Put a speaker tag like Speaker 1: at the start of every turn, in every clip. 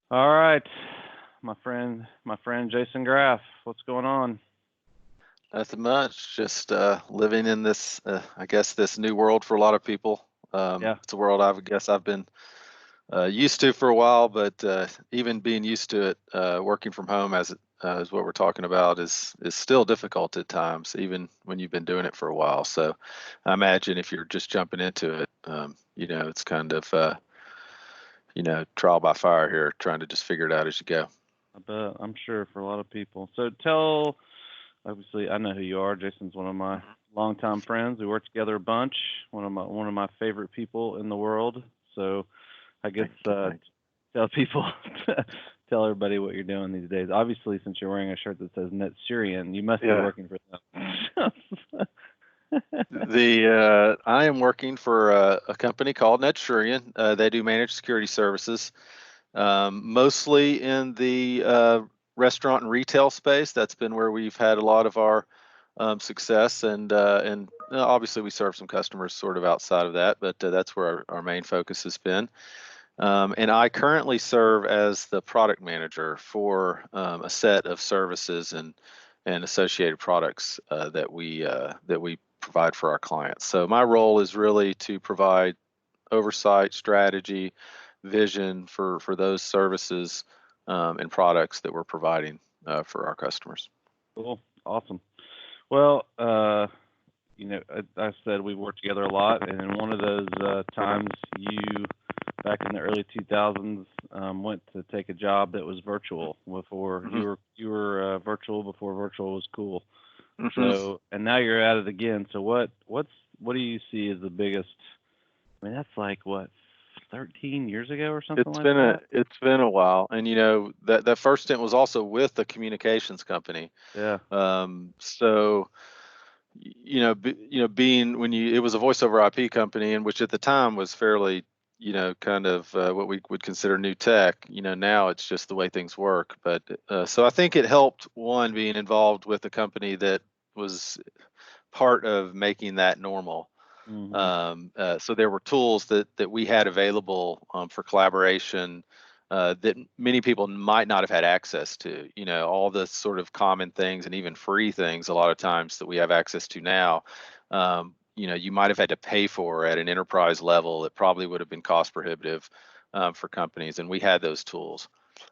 Speaker 1: All right, my friend Jason Graf, what's going on?
Speaker 2: Nothing much. Just living in this, I guess, this new world for a lot of people.
Speaker 1: Yeah,
Speaker 2: It's a world I guess I've been used to for a while, but even being used to it, working from home as what we're talking about is still difficult at times, even when you've been doing it for a while. So I imagine if you're just jumping into it, it's kind of trial by fire here, trying to just figure it out as you go.
Speaker 1: I bet. I'm sure for a lot of people. Obviously, I know who you are. Jason's one of my
Speaker 2: Mhm.
Speaker 1: longtime friends. We work together a bunch. One of my favorite people in the world. So I guess
Speaker 2: Thank you. Thanks.
Speaker 1: tell people, tell everybody what you're doing these days. Obviously, since you're wearing a shirt that says Net Syrian, you must be
Speaker 2: Yeah.
Speaker 1: working for them.
Speaker 2: The I am working for a company called Netshurian. They do managed security services, mostly in the restaurant and retail space. That's been where we've had a lot of our success, and obviously we serve some customers sort of outside of that, but that's where our main focus has been. And I currently serve as the product manager for a set of services and associated products that we provide for our clients. So my role is really to provide oversight, strategy, vision for those services and products that we're providing for our customers.
Speaker 1: Cool, awesome. Well, I said we worked together a lot, and in one of those times, you back in the early 2000s went to take a job that was virtual before
Speaker 2: Hmm.
Speaker 1: you were virtual before virtual was cool.
Speaker 2: Hmm.
Speaker 1: So and now you're at it again. So what do you see as the biggest? I mean, that's like what 13 years ago or something
Speaker 2: It's
Speaker 1: like
Speaker 2: been a
Speaker 1: that.
Speaker 2: it's been a while, and that first stint was also with a communications company.
Speaker 1: Yeah,
Speaker 2: So being when you it was a voice over IP company, and which at the time was fairly, kind of what we would consider new tech. Now it's just the way things work. But so I think it helped one being involved with a company that was part of making that normal.
Speaker 1: hmm,
Speaker 2: So there were tools that we had available for collaboration that many people might not have had access to. All the sort of common things and even free things a lot of times that we have access to now. You might have had to pay for at an enterprise level. It probably would have been cost prohibitive for companies, and we had those tools.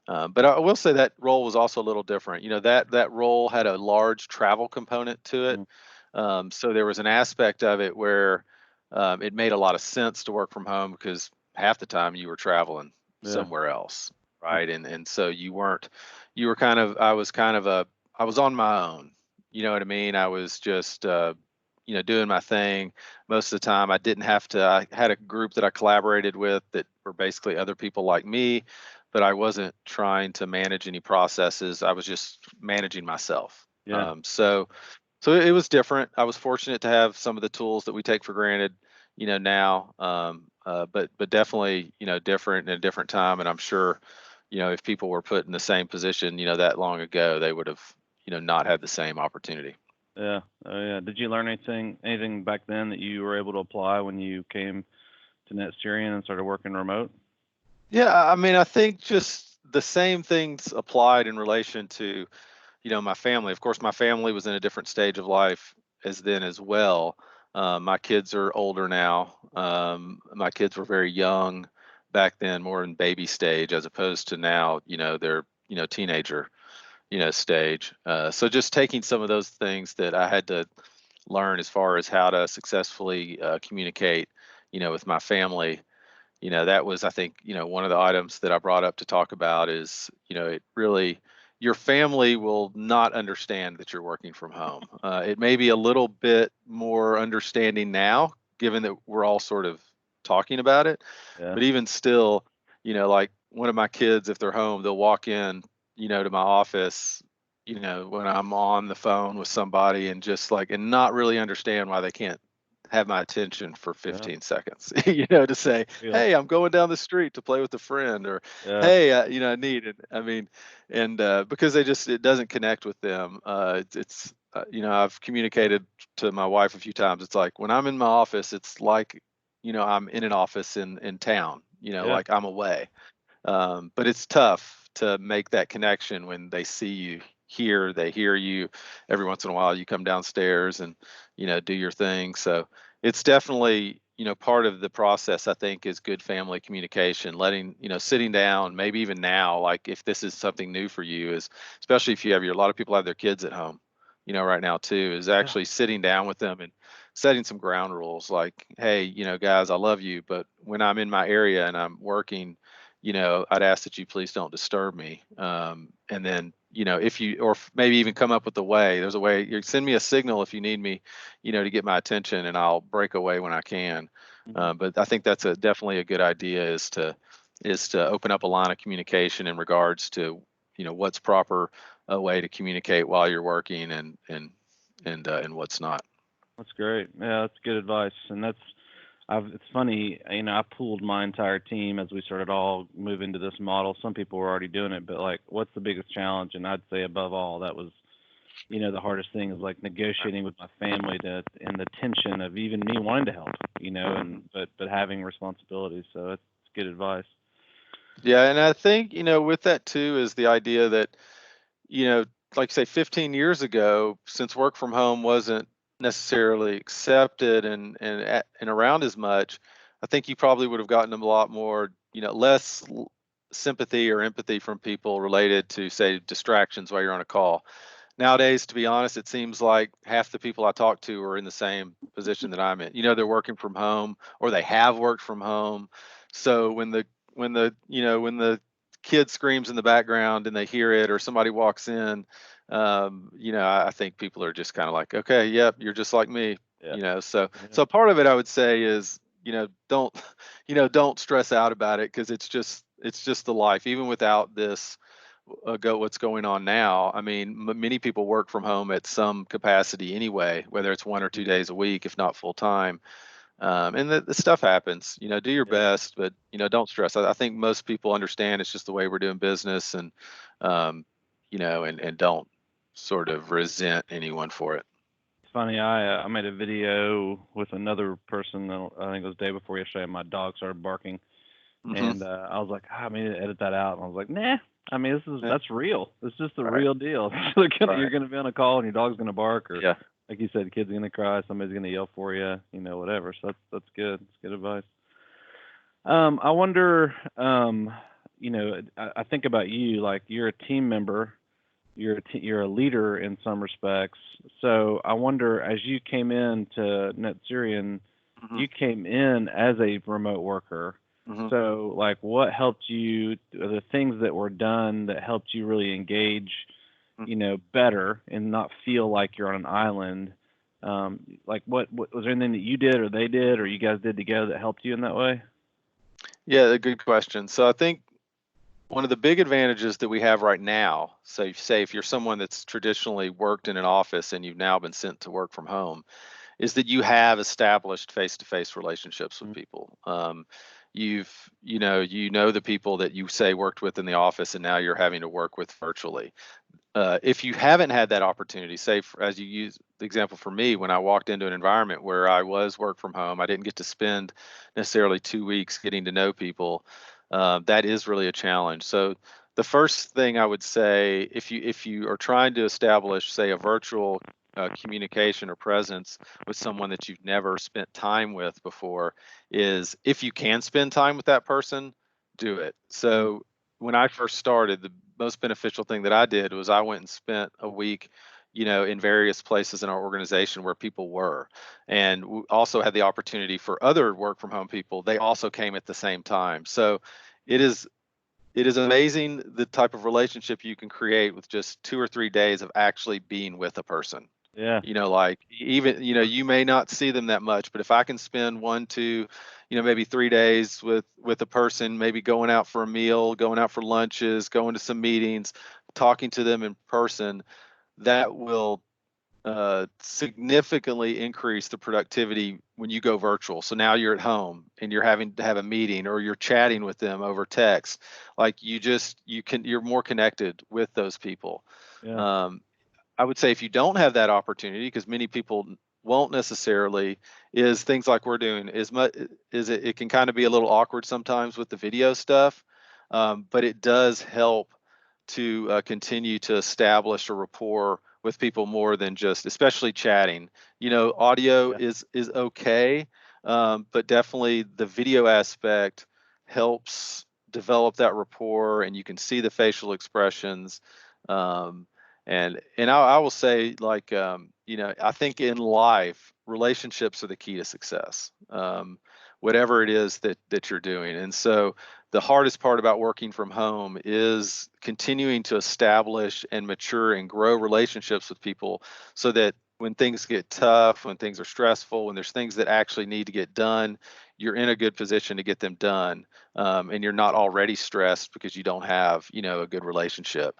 Speaker 2: But I will say that role was also a little different. That role had a large travel component to it.
Speaker 1: mm,
Speaker 2: So there was an aspect of it where it made a lot of sense to work from home because half the time you were traveling
Speaker 1: yeah,
Speaker 2: somewhere else,
Speaker 1: yep,
Speaker 2: right? And so you were kind of, I was on my own. You know what I mean? I was just, doing my thing most of the time. I had a group that I collaborated with that were basically other people like me, but I wasn't trying to manage any processes. I was just managing myself.
Speaker 1: yeah.
Speaker 2: So it was different. I was fortunate to have some of the tools that we take for granted, now, but definitely, different in a different time. And I'm sure, if people were put in the same position, that long ago, they would have, not had the same opportunity.
Speaker 1: Yeah. Oh, yeah. Did you learn anything back then that you were able to apply when you came to Net Syrian and started working remote?
Speaker 2: Yeah, I mean, I think just the same things applied in relation to, my family. Of course, my family was in a different stage of life as then as well. My kids are older now. My kids were very young back then, more in baby stage, as opposed to now, they're, teenager, stage. So just taking some of those things that I had to learn as far as how to successfully communicate, with my family. That was, I think, one of the items that I brought up to talk about is, it really, your family will not understand that you're working from home. It may be a little bit more understanding now, given that we're all sort of talking about it.
Speaker 1: Yeah.
Speaker 2: But even still, like one of my kids, if they're home, they'll walk in, to my office, when I'm on the phone with somebody and just like, and not really understand why they can't have my attention for
Speaker 1: Yeah.
Speaker 2: 15 seconds, to say,
Speaker 1: Real.
Speaker 2: hey, I'm going down the street to play with a friend, or
Speaker 1: Yeah.
Speaker 2: hey, I need it. I mean, and because it doesn't connect with them. I've communicated to my wife a few times. It's like when I'm in my office, it's like, I'm in an office in town,
Speaker 1: Yeah.
Speaker 2: like I'm away. But it's tough to make that connection when they see you here, they hear you. Every once in a while, you come downstairs and do your thing. So it's definitely part of the process. I think is good family communication, letting sitting down, maybe even now, like if this is something new for you, is especially if you have a lot of people have their kids at home, right now too, is
Speaker 1: Yeah.
Speaker 2: actually sitting down with them and setting some ground rules like, hey, guys, I love you, but when I'm in my area and I'm working, I'd ask that you please don't disturb me. And then, if you, or maybe even come up with a way, there's a way, you send me a signal if you need me, to get my attention, and I'll break away when I can.
Speaker 1: Mhm.
Speaker 2: But I think that's definitely a good idea, is to open up a line of communication in regards to, what's proper a way to communicate while you're working, and what's not.
Speaker 1: That's great. Yeah, that's good advice. And it's funny, I pooled my entire team as we started all move into this model. Some people were already doing it, but like, what's the biggest challenge? And I'd say above all, that was, the hardest thing is like negotiating with my family and the tension of even me wanting to help, and but having responsibilities. So it's good advice.
Speaker 2: Yeah, and I think, with that too is the idea that, you know, like say 15 years ago, since work from home wasn't necessarily accepted and around as much, I think you probably would have gotten a lot more, less sympathy or empathy from people related to, say, distractions while you're on a call. Nowadays, to be honest, it seems like half the people I talk to are in the same position that I'm in. They're working from home or they have worked from home. So when the kid screams in the background and they hear it, or somebody walks in, I think people are just kind of like, okay, yep, you're just like me.
Speaker 1: Yeah.
Speaker 2: So
Speaker 1: Yeah.
Speaker 2: so part of it I would say is, don't don't stress out about it, because it's just the life. Even without this, what's going on now, I mean, many people work from home at some capacity anyway, whether it's 1 or 2 days a week, if not full time. And the stuff happens. Do your
Speaker 1: Yeah.
Speaker 2: best, but don't stress. I think most people understand it's just the way we're doing business, and and don't sort of resent anyone for it.
Speaker 1: It's funny. I made a video with another person. I think it was the day before yesterday. And my dog started barking,
Speaker 2: Hmm.
Speaker 1: and I was like, I need to edit that out. And I was like, nah. I mean,
Speaker 2: Yeah.
Speaker 1: that's real. It's just the
Speaker 2: Right.
Speaker 1: real deal. You're
Speaker 2: Right.
Speaker 1: gonna be on a call, and your dog's gonna bark, or
Speaker 2: Yeah.
Speaker 1: like you said, kid's gonna cry, somebody's gonna yell for you, whatever. So that's good. It's good advice. I wonder, I think about you, like you're a team member, you're a leader in some respects. So I wonder, as you came into Net Syrian,
Speaker 2: Hmm.
Speaker 1: you came in as a remote worker.
Speaker 2: Hmm.
Speaker 1: So like, what helped you? The things that were done that helped you really engage, better and not feel like you're on an island. Like, what was there anything that you did or they did or you guys did together that helped you in that way?
Speaker 2: Yeah, a good question. So I think one of the big advantages that we have right now, so say if you're someone that's traditionally worked in an office and you've now been sent to work from home, is that you have established face-to-face relationships with people. You know the people that you say worked with in the office, and now you're having to work with virtually. If you haven't had that opportunity, say as you use the example for me, when I walked into an environment where I was work from home, I didn't get to spend necessarily 2 weeks getting to know people. That is really a challenge. So the first thing I would say, if you are trying to establish, say, a virtual communication or presence with someone that you've never spent time with before, is if you can spend time with that person, do it.
Speaker 1: Mm.
Speaker 2: So when I first started, the most beneficial thing that I did was I went and spent a week, in various places in our organization where people were, and also had the opportunity for other work from home people. They also came at the same time. So it is it is amazing the type of relationship you can create with just 2 or 3 days of actually being with a person.
Speaker 1: Yeah.
Speaker 2: Like, even, you may not see them that much, but if I can spend 1, 2, maybe 3 days with a person, maybe going out for a meal, going out for lunches, going to some meetings, talking to them in person, that will significantly increase the productivity when you go virtual. So now you're at home and you're having to have a meeting, or you're chatting with them over text. Like, you're more connected with those people.
Speaker 1: Yeah.
Speaker 2: Um, I would say if you don't have that opportunity, because many people won't necessarily, is things like we're doing, is it can kind of be a little awkward sometimes with the video stuff. but it does help to continue to establish a rapport with people more than just, especially chatting. Audio
Speaker 1: Yeah.
Speaker 2: is okay, but definitely the video aspect helps develop that rapport, and you can see the facial expressions. Um, and I will say, like, I think in life, relationships are the key to success. Whatever it is that you're doing. And so the hardest part about working from home is continuing to establish and mature and grow relationships with people, so that when things get tough, when things are stressful, when there's things that actually need to get done, you're in a good position to get them done, and you're not already stressed because you don't have a good relationship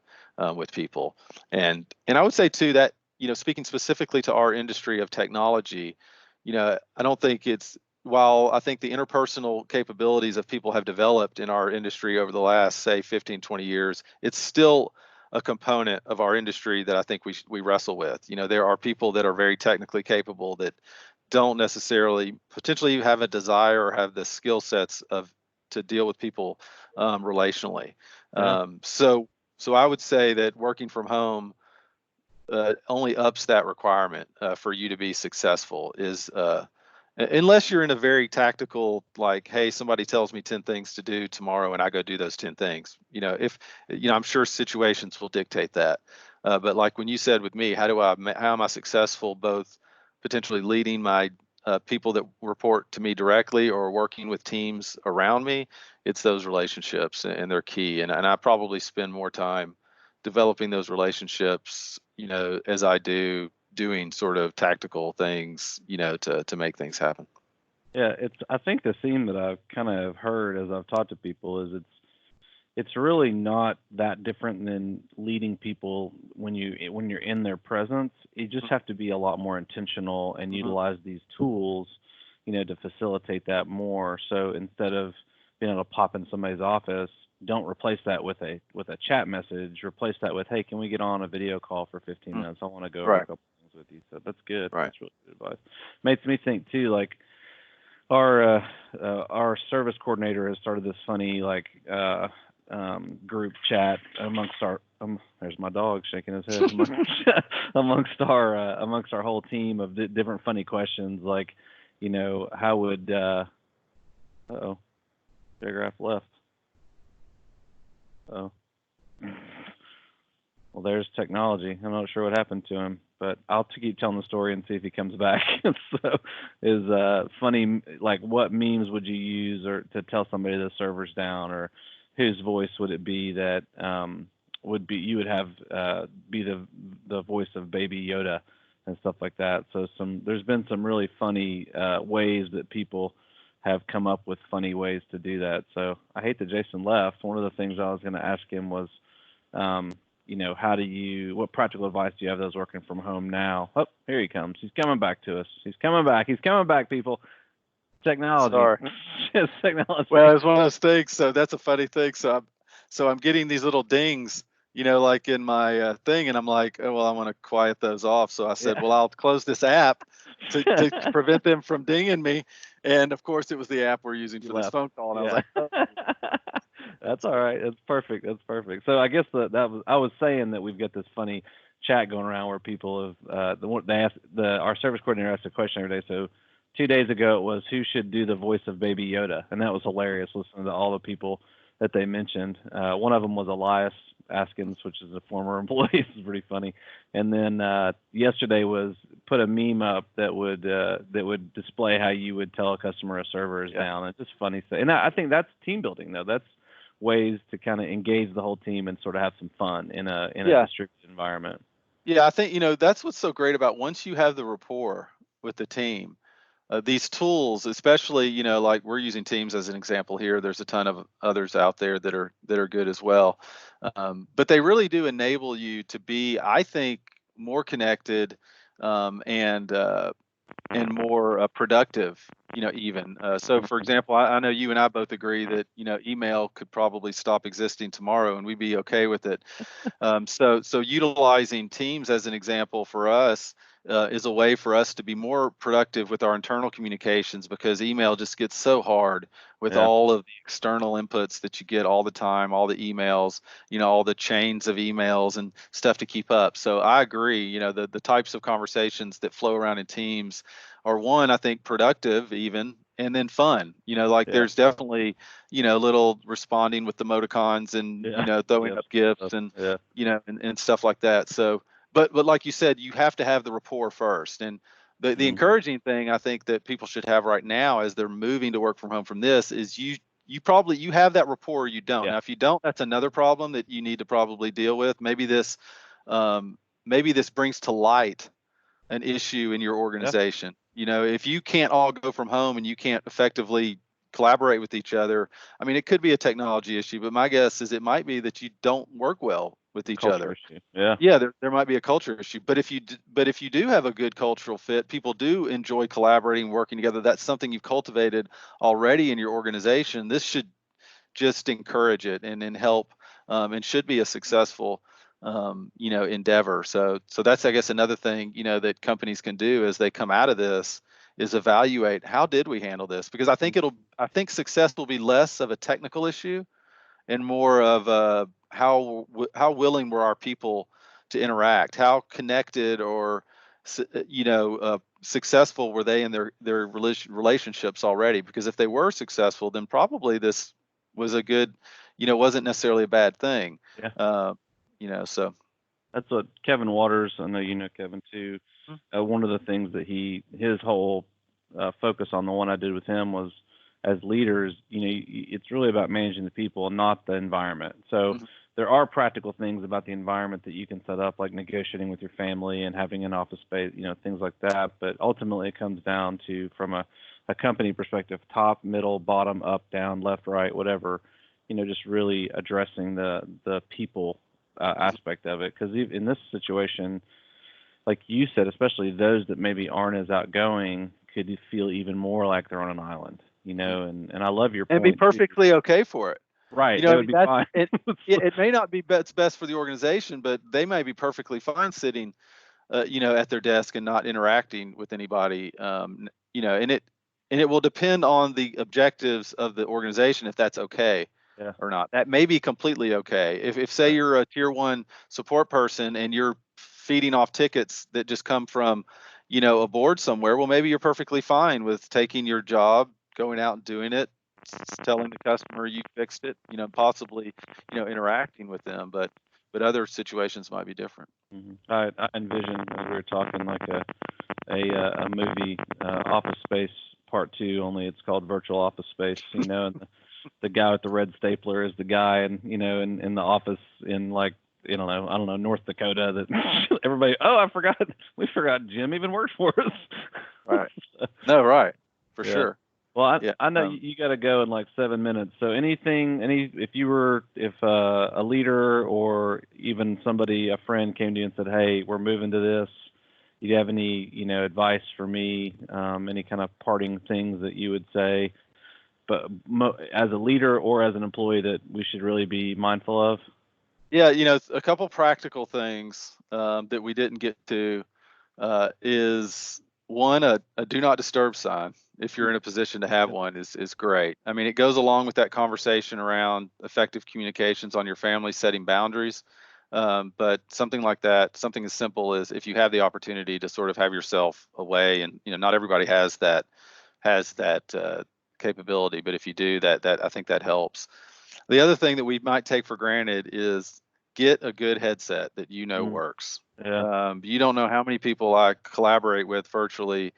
Speaker 2: with people. And I would say too that, speaking specifically to our industry of technology, I don't think it's while I think the interpersonal capabilities of people have developed in our industry over the last, say, 15, 20 years, it's still a component of our industry that I think we wrestle with. There are people that are very technically capable that don't necessarily potentially have a desire or have the skill sets of to deal with people relationally.
Speaker 1: Yeah.
Speaker 2: So I would say that working from home only ups that requirement for you to be successful. Is Unless you're in a very tactical, like, hey, somebody tells me 10 things to do tomorrow and I go do those 10 things. If I'm sure situations will dictate that. But like when you said with me, how am I successful both potentially leading my people that report to me directly or working with teams around me? It's those relationships, and they're key. And I probably spend more time developing those relationships, as I do doing sort of tactical things, to make things happen.
Speaker 1: Yeah, I think the theme that I've kind of heard as I've talked to people is it's really not that different than leading people when you're in their presence. You just have to be a lot more intentional and
Speaker 2: Mm-hmm.
Speaker 1: utilize these tools, to facilitate that more. So instead of being able to pop in somebody's office, don't replace that with a chat message. Replace that with, hey, can we get on a video call for 15
Speaker 2: Mm.
Speaker 1: minutes? I want to go over a
Speaker 2: Right,
Speaker 1: couple things with you. So that's good.
Speaker 2: right.
Speaker 1: That's really good advice. Makes me think too, like our service coordinator has started this funny like group chat amongst our there's my dog shaking his head amongst our whole team of different funny questions like how would uh-oh, Graf left. Oh, well, there's technology. I'm not sure what happened to him, but I'll keep telling the story and see if he comes back. So, is funny like what memes would you use or to tell somebody the server's down, or whose voice would it be that would be you would have be the voice of Baby Yoda and stuff like that. So there's been some really funny ways that people have come up with funny ways to do that. So I hate that Jason left. One of the things I was going to ask him was um, what practical advice do you have those working from home now? Oh, here he comes. He's coming back to us. He's coming back. He's coming back, people. Technology.
Speaker 2: Sorry.
Speaker 1: Just technology.
Speaker 2: Well, it's one of those things. So that's a funny thing. So I'm getting these little dings, like in my thing, and I'm like, oh, well, I want to quiet those off. So I said,
Speaker 1: Yeah.
Speaker 2: well, I'll close this app to prevent them from dinging me. And of course, it was the app we're using
Speaker 1: You
Speaker 2: for this
Speaker 1: left.
Speaker 2: phone call, and I was
Speaker 1: Yeah.
Speaker 2: like, oh,
Speaker 1: That's
Speaker 2: that's
Speaker 1: all
Speaker 2: funny.
Speaker 1: right. That's perfect. That's perfect. So I guess that was I was saying that we've got this funny chat going around where people have they asked our service coordinator asked a question every day. So 2 days ago it was who should do the voice of Baby Yoda, and that was hilarious listening to all the people that they mentioned. One of them was Elias Askins, which is a former employee. It's pretty funny. And then yesterday was put a meme up that would display how you would tell a customer a server is
Speaker 2: Yeah.
Speaker 1: down. It's just funny stuff. And I think that's team building though. That's ways to kind of engage the whole team and sort of have some fun in a
Speaker 2: Yeah.
Speaker 1: distributed environment.
Speaker 2: Yeah. I think, that's what's so great about once you have the rapport with the team. These tools, especially, like we're using Teams as an example here. There's a ton of others out there that are good as well, but they really do enable you to be, I think, more connected, and more productive. Even so, for example, I know you and I both agree that email could probably stop existing tomorrow, and we'd be okay with it. So utilizing Teams as an example for us is a way for us to be more productive with our internal communications, because email just gets so hard with
Speaker 1: Yeah.
Speaker 2: all of the external inputs that you get all the time, all the emails, all the chains of emails and stuff to keep up. So I agree, the types of conversations that flow around in teams are, one, I think, productive even, and then fun. Like
Speaker 1: Yeah.
Speaker 2: there's definitely, little responding with emoticons and,
Speaker 1: Yeah.
Speaker 2: throwing
Speaker 1: Yep.
Speaker 2: up gifts and,
Speaker 1: Yeah.
Speaker 2: and stuff like that. So, but like you said, you have to have the rapport first. And the
Speaker 1: Hmm.
Speaker 2: encouraging thing I think that people should have right now as they're moving to work from home from this is you have that rapport or you don't.
Speaker 1: Yeah.
Speaker 2: Now, if you don't, that's another problem that you need to probably deal with. Um, maybe this brings to light an issue in your
Speaker 1: Yeah.
Speaker 2: organization. If you can't all go from home and you can't effectively collaborate with each other, I mean, it could be a technology issue, but my guess is it might be that you don't work well with each
Speaker 1: Culture
Speaker 2: other.
Speaker 1: issue. Yeah.
Speaker 2: Yeah, there might be a culture issue, but if you do have a good cultural fit, people do enjoy collaborating, working together. That's something you've cultivated already in your organization. This should just encourage it and help, and should be a successful, endeavor. So that's, I guess, another thing, that companies can do as they come out of this is evaluate, how did we handle this? Because I think success will be less of a technical issue and more of how willing were our people to interact, how connected or successful were they in their relationships already. Because if they were successful, then probably this was a good, wasn't necessarily a bad thing.
Speaker 1: Yeah.
Speaker 2: uh, so
Speaker 1: That's what Kevin Waters, I know you know Kevin too. One of the things that his whole focus on the one I did with him was, as leaders, it's really about managing the people and not the environment. So
Speaker 2: Mhm.
Speaker 1: there are practical things about the environment that you can set up, like negotiating with your family and having an office space, things like that. But ultimately, it comes down to, from a company perspective, top, middle, bottom, up, down, left, right, whatever. Just really addressing the people
Speaker 2: Mhm.
Speaker 1: aspect of it. Because in this situation, like you said, especially those that maybe aren't as outgoing could feel even more like they're on an island,
Speaker 2: Mhm.
Speaker 1: and I love your
Speaker 2: And be
Speaker 1: point too.
Speaker 2: perfectly okay for it.
Speaker 1: Right,
Speaker 2: I
Speaker 1: they would
Speaker 2: mean,
Speaker 1: be
Speaker 2: that's
Speaker 1: fine.
Speaker 2: it. It may not be best for the organization, but they may be perfectly fine sitting, at their desk and not interacting with anybody. And it will depend on the objectives of the organization if that's okay
Speaker 1: Yeah,
Speaker 2: or not. That may be completely okay. If say
Speaker 1: right.
Speaker 2: you're a tier one support person and you're feeding off tickets that just come from, a board somewhere, well, maybe you're perfectly fine with taking your job, going out and doing it, telling the customer you fixed it, possibly, interacting with them. But other situations might be different.
Speaker 1: I envision, as we were talking, like a movie, Office Space Part Two, only it's called Virtual Office Space. And the guy with the red stapler is the guy, and in the office in, like, I don't know, North Dakota, that everybody, oh, we forgot Jim even worked for us.
Speaker 2: Right. No, right. For
Speaker 1: Yeah.
Speaker 2: sure.
Speaker 1: Well,
Speaker 2: Yeah.
Speaker 1: I know you got to go in like 7 minutes. So if a leader or even somebody, a friend, came to you and said, "Hey, we're moving to this. Do you have any, advice for me? Any kind of parting things that you would say, but as a leader or as an employee, that we should really be mindful of?"
Speaker 2: Yeah. A couple practical things, that we didn't get to, is one, a do not disturb sign. If you're in a position to have
Speaker 1: Yep.
Speaker 2: one, is great. I mean, it goes along with that conversation around effective communications on your family, setting boundaries. But something like that, something as simple as, if you have the opportunity to sort of have yourself away, and not everybody has that capability, but if you do, that I think that helps. The other thing that we might take for granted is, get a good headset that
Speaker 1: Mm,
Speaker 2: works.
Speaker 1: yeah.
Speaker 2: You don't know how many people I collaborate with virtually,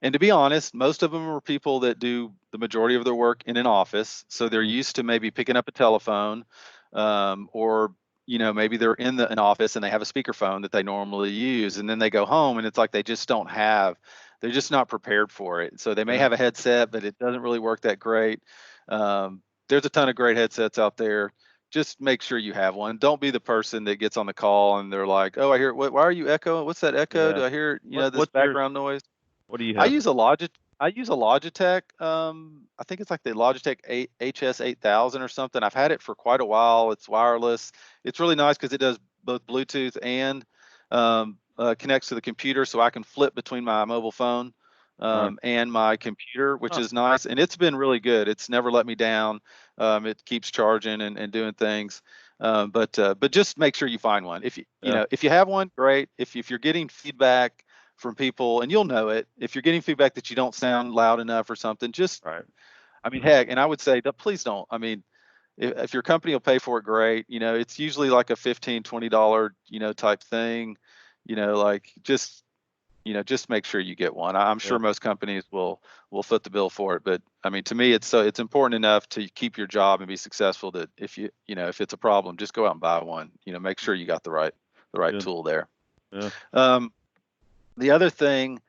Speaker 2: and to be honest, most of them are people that do the majority of their work in an office, so they're
Speaker 1: Mm,
Speaker 2: used to maybe picking up a telephone, or maybe they're in an office and they have a speakerphone that they normally use, and then they go home and it's like they just don't have, they're just not prepared for it. So they may
Speaker 1: yeah.
Speaker 2: have a headset, but it doesn't really work that great. There's a ton of great headsets out there. Just make sure you have one. Don't be the person that gets on the call and they're like, "Oh, I hear. Why are you echoing? What's that echo?
Speaker 1: Yeah.
Speaker 2: Do I hear this
Speaker 1: What's yours?
Speaker 2: background noise?"
Speaker 1: What do you
Speaker 2: I
Speaker 1: have?
Speaker 2: use a Logitech. I use a Logitech. I think it's like the Logitech HS 8000 or something. I've had it for quite a while. It's wireless. It's really nice because it does both Bluetooth and connects to the computer, so I can flip between my mobile phone
Speaker 1: Right.
Speaker 2: and my computer, which
Speaker 1: Huh.
Speaker 2: is nice. And it's been really good. It's never let me down. It keeps charging and doing things. But just make sure you find one. If
Speaker 1: Yeah.
Speaker 2: if you have one, great. If you're getting feedback from people, and you'll know it, if you're getting feedback that you don't sound loud enough or something, just,
Speaker 1: Right.
Speaker 2: I mean, heck, and I would say that please don't. I mean, if your company will pay for it, great. It's usually like a $15-$20, type thing. Like just make sure you get one. I'm
Speaker 1: Yeah.
Speaker 2: sure most companies will foot the bill for it, but I mean, to me, it's important enough to keep your job and be successful that if it's a problem, just go out and buy one. Make sure you got the right
Speaker 1: Good.
Speaker 2: tool there.
Speaker 1: Yeah.
Speaker 2: Um, the other thing,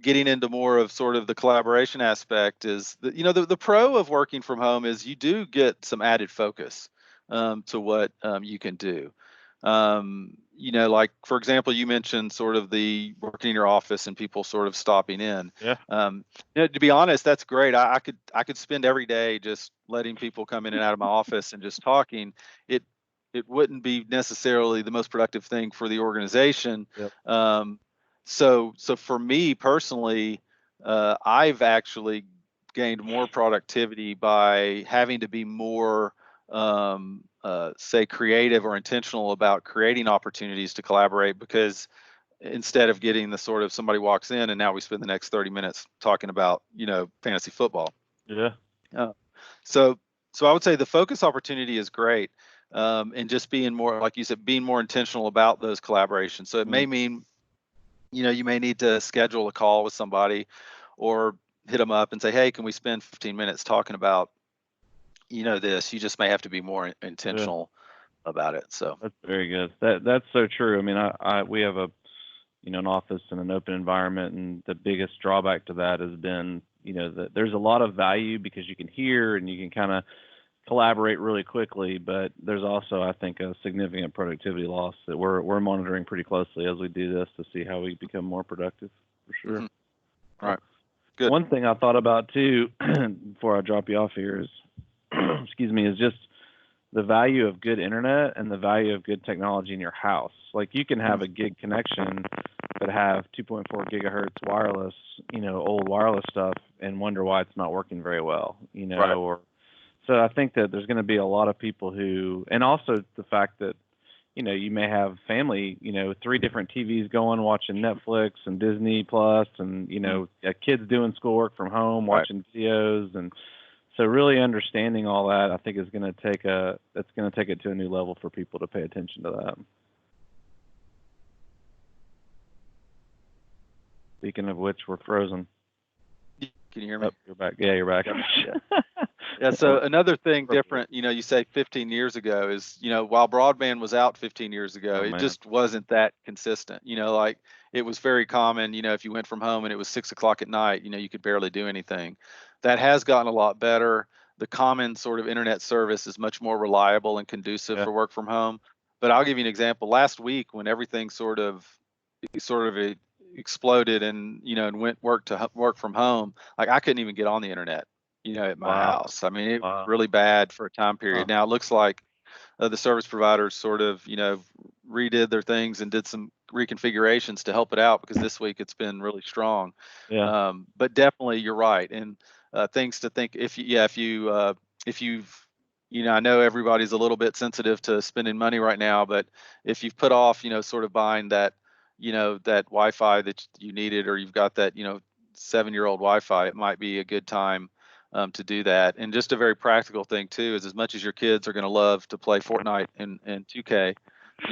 Speaker 2: getting into more of sort of the collaboration aspect, is the pro of working from home is you do get some added focus to what you can do. Like, for example, you mentioned sort of the working in your office and people sort of stopping in.
Speaker 1: Yeah.
Speaker 2: To be honest, that's great. I could spend every day just letting people come in and out of my office and just talking. It wouldn't be necessarily the most productive thing for the organization.
Speaker 1: Yep.
Speaker 2: So for me personally, I've actually gained more productivity by having to be more, say, creative or intentional about creating opportunities to collaborate, because instead of getting the sort of somebody walks in and now we spend the next 30 minutes talking about, fantasy football.
Speaker 1: Yeah.
Speaker 2: Uh, so I would say the focus opportunity is great. And just being more, like you said, being more intentional about those collaborations. So it may
Speaker 1: Mm.
Speaker 2: mean, you may need to schedule a call with somebody, or hit them up and say, hey, can we spend 15 minutes talking about, this? You just may have to be more
Speaker 1: Yeah.
Speaker 2: intentional about it. So,
Speaker 1: That's very good. That's so true. I mean, we have a an office and an open environment, and the biggest drawback to that has been that there's a lot of value because you can hear and you can kind of collaborate really quickly, but there's also, I think, a significant productivity loss that we're monitoring pretty closely as we do this to see how we become more productive, for sure.
Speaker 2: mhm, right. Good.
Speaker 1: One thing I thought about too, before I drop you off here, is excuse me, is just the value of good internet and the value of good technology in your house. Like, you can have
Speaker 2: Mm,
Speaker 1: a gig connection but have 2.4 gigahertz wireless, old wireless stuff, and wonder why it's not working very well,
Speaker 2: right.
Speaker 1: or so I think that there's going to be a lot of people who, and also the fact that, you may have family, three different TVs going, watching Netflix and Disney Plus, and,
Speaker 2: Mm,
Speaker 1: kids doing schoolwork from home,
Speaker 2: right.
Speaker 1: watching videos. And so really understanding all that, I think, is going to it's going to take it to a new level for people to pay attention to that. Speaking of which, we're frozen.
Speaker 2: Can you hear me?
Speaker 1: Oh, you're back. Yeah, you're back.
Speaker 2: Yeah. Yeah. So another thing different, you say 15 years ago is, while broadband was out 15 years ago,
Speaker 1: Oh
Speaker 2: it
Speaker 1: man.
Speaker 2: just wasn't that consistent. Like, it was very common, if you went from home and it was 6 o'clock at night, you could barely do anything. That has gotten a lot better. The common sort of internet service is much more reliable and conducive
Speaker 1: Yeah.
Speaker 2: for work from home. But I'll give you an example. Last week, when everything sort of exploded, and and went work from home, like, I couldn't even get on the internet, at my
Speaker 1: Wow.
Speaker 2: house. I mean, it was
Speaker 1: Wow.
Speaker 2: really bad for a time
Speaker 1: Huh.
Speaker 2: period. Now it looks like the service providers sort of redid their things and did some reconfigurations to help it out, because this week it's been really strong.
Speaker 1: Yeah.
Speaker 2: But definitely, you're right. And things to think, if you've I know everybody's a little bit sensitive to spending money right now, but if you've put off, sort of buying that Wi-Fi that you needed, or you've got that 7-year-old Wi-Fi, it might be a good time to do that. And just a very practical thing too is, as much as your kids are going to love to play Fortnite and 2K,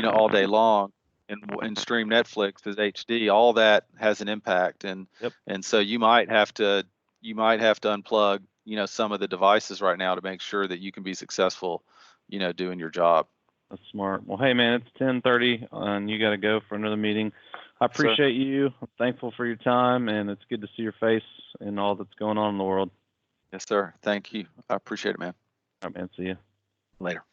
Speaker 2: all day long, and stream Netflix as HD, all that has an impact. And
Speaker 1: Yep.
Speaker 2: so you might have to unplug some of the devices right now to make sure that you can be successful doing your job.
Speaker 1: That's smart. Well, hey man, it's 10:30, and you got to go for another meeting. I
Speaker 2: Sir.
Speaker 1: appreciate you. I'm thankful for your time, and it's good to see your face and all that's going on in the world.
Speaker 2: Yes, sir. Thank you. I appreciate it, man.
Speaker 1: All right, man. See you.
Speaker 2: Later.